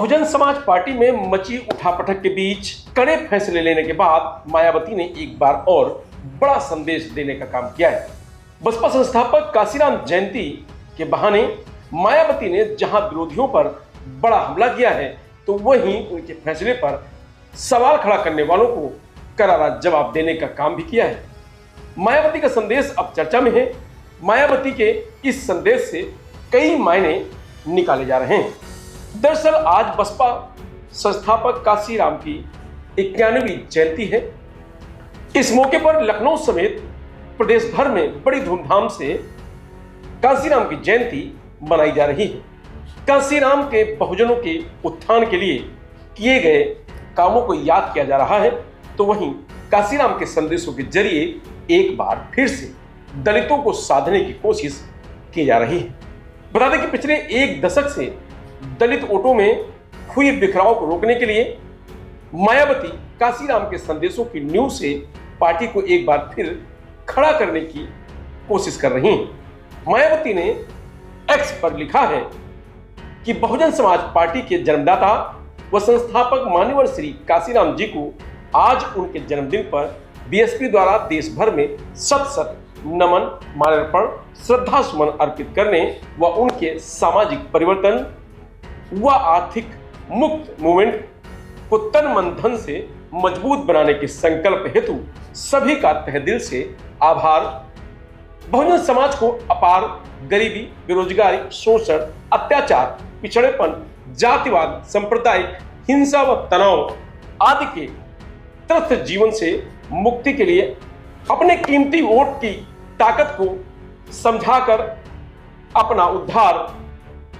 Bahujan Samaj party में मची उठापटक के बीच कड़े फैसले लेने के बाद मायावती ने एक बार और बड़ा संदेश देने का काम किया है। बसपा संस्थापक काशीराम जयंती के बहाने मायावती ने जहां विरोधियों पर बड़ा हमला किया है, तो वहीं उनके फैसले पर सवाल खड़ा करने वालों को करारा जवाब देने का काम भी किया है। मायावती का संदेश अब चर्चा में है। मायावती के इस संदेश से कई मायने निकाले जा रहे हैं। दरअसल आज बसपा संस्थापक काशीराम की 91वीं जयंती है। इस मौके पर लखनऊ समेत प्रदेश भर में बड़ी धूमधाम से काशीराम की जयंती मनाई जा रही है। काशीराम के बहुजनों के उत्थान के लिए किए गए कामों को याद किया जा रहा है, तो वहीं काशीराम के संदेशों के जरिए एक बार फिर से दलितों को साधने की कोशिश की जा रही है। बता दें कि पिछले एक दशक से दलित वोटों में हुए बिखराव को रोकने के लिए मायावती काशीराम के संदेशों की नींव से पार्टी को एक बार फिर खड़ा करने की कोशिश कर रही हैं। मायावती ने एक्स पर लिखा है कि बहुजन समाज पार्टी के जन्मदाता व संस्थापक मान्यवर श्री काशीराम जी को आज उनके जन्मदिन पर बीएसपी द्वारा देश भर में शत नमन, माल्यार्पण, श्रद्धा सुमन अर्पित करने व उनके सामाजिक परिवर्तन व आर्थिक मुक्त मूवमेंट को तन मन धन से मजबूत बनाने के संकल्प हेतु सभी का तहे दिल से आभार। बहुजन समाज को अपार गरीबी, बेरोजगारी, शोषण, अत्याचार, पिछड़ेपन, जातिवाद, सांप्रदायिक हिंसा व तनाव आदि के त्रस्त जीवन से मुक्ति के लिए अपने कीमती वोट की ताकत को समझाकर अपना उद्धार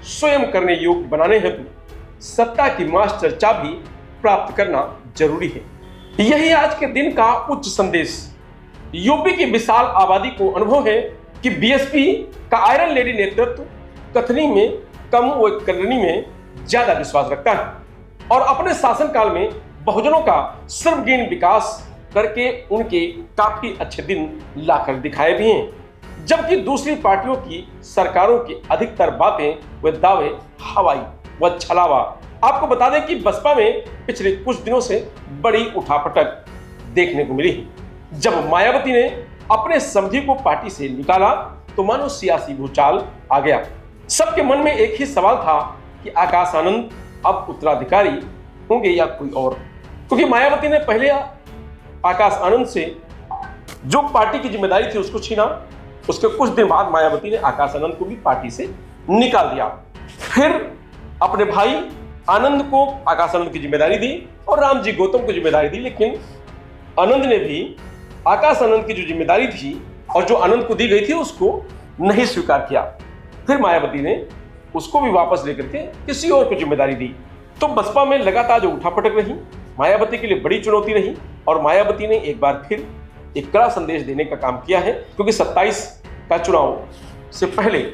स्वयं करने योग्य बनाने हेतु सत्ता की मास्टर चाबी प्राप्त करना जरूरी है। यही आज के दिन का उच्च संदेश। यूपी की विशाल आबादी को अनुभव है कि बीएसपी का आयरन लेडी नेतृत्व कथनी में कम व करनी में ज्यादा विश्वास रखता है और अपने शासनकाल में बहुजनों का सर्वगीण विकास करके उनके काफी अच्छे दिन लाकर दिखाए भी हैं, जबकि दूसरी पार्टियों की सरकारों की अधिकतर बातें व दावे हवाई व छलावा। आपको बता दें कि बसपा में पिछले कुछ दिनों से बड़ी उठापटक देखने को मिली। जब मायावती ने अपने समधी को पार्टी से निकाला तो मानो सियासी भूचाल आ गया। सबके मन में एक ही सवाल था कि आकाश आनंद अब उत्तराधिकारी होंगे या कोई और, क्योंकि मायावती ने पहले आकाश आनंद से जो पार्टी की जिम्मेदारी थी उसको छीना। उसके कुछ दिन बाद मायावती ने आकाश आनंद को भी पार्टी से निकाल दिया। फिर अपने भाई आनंद को आकाश आनंद की जिम्मेदारी दी और रामजी गौतम को जिम्मेदारी दी, लेकिन आनंद ने भी आकाश आनंद की जो जिम्मेदारी थी और जो आनंद को दी गई थी उसको नहीं स्वीकार किया। फिर मायावती ने उसको भी वापस लेकर के किसी और को जिम्मेदारी दी। तो बसपा में लगातार जो उठापटक रही मायावती के लिए बड़ी चुनौती रही और मायावती ने एक बार फिर एक कड़ा संदेश देने का काम किया है, क्योंकि 27 का चुनाव से पहले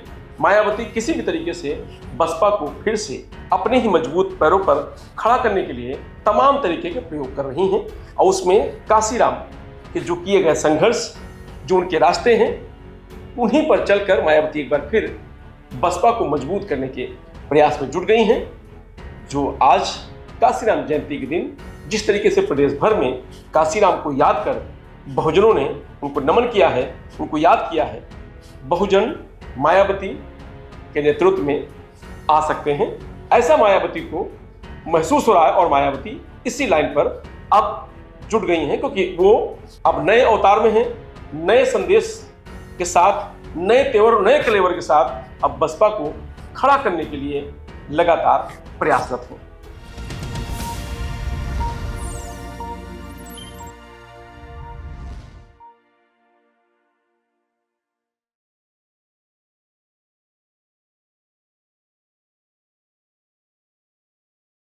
मायावती किसी भी तरीके से बसपा को फिर से अपने ही मजबूत पैरों पर खड़ा करने के लिए तमाम तरीके के प्रयोग कर रही हैं और उसमें काशीराम के जो किए गए संघर्ष, जो उनके रास्ते हैं, उन्हीं पर चलकर मायावती एक बार फिर बसपा को मजबूत करने के प्रयास में जुट गई हैं। जो आज काशीराम जयंती के दिन जिस तरीके से प्रदेश भर में काशीराम को याद कर बहुजनों ने उनको नमन किया है, उनको याद किया है, बहुजन मायावती के नेतृत्व में आ सकते हैं, ऐसा मायावती को महसूस हो रहा है। और मायावती इसी लाइन पर अब जुट गई हैं, क्योंकि वो अब नए अवतार में हैं, नए संदेश के साथ, नए तेवर, नए कलेवर के साथ अब बसपा को खड़ा करने के लिए लगातार प्रयासरत हैं।